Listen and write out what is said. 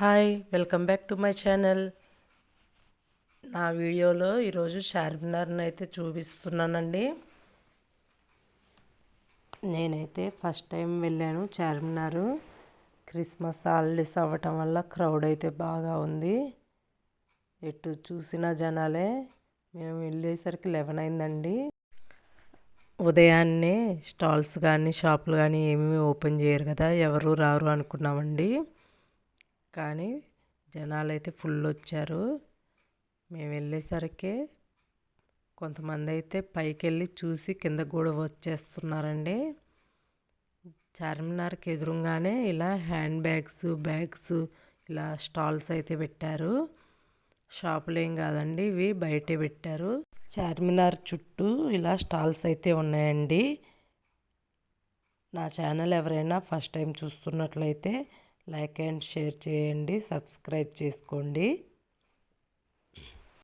Hi welcome back to my channel. నా వీడియోలో ఈరోజు చార్మినార్ని అయితే చూపిస్తున్నానండి. నేనైతే ఫస్ట్ టైం వెళ్ళాను చార్మినార్. క్రిస్మస్ హాలిడేస్ అవ్వటం వల్ల క్రౌడ్ అయితే బాగా ఉంది. ఎటు చూసిన జనాలే. మేము వెళ్ళేసరికి 11 అయిందండి. ఉదయాన్నే స్టాల్స్ కానీ షాపులు కానీ ఏమీ ఓపెన్ చేయరు కదా, ఎవరు రారు అనుకున్నామండి. కానీ జనాలు అయితే ఫుల్ వచ్చారు. మేము వెళ్ళేసరికి కొంతమంది అయితే పైకి వెళ్ళి చూసి కింద కూడా వచ్చేస్తున్నారండి. చార్మినార్కి ఎదురుగానే ఇలా హ్యాండ్ బ్యాగ్స్ ఇలా స్టాల్స్ అయితే పెట్టారు. షాపులు ఏం కాదండి, ఇవి బయటే పెట్టారు. చార్మినార్ చుట్టూ ఇలా స్టాల్స్ అయితే ఉన్నాయండి. నా ఛానల్ ఎవరైనా ఫస్ట్ టైం చూస్తున్నట్లయితే లైక్ అండ్ షేర్ చేయండి, సబ్స్క్రైబ్ చేసుకోండి.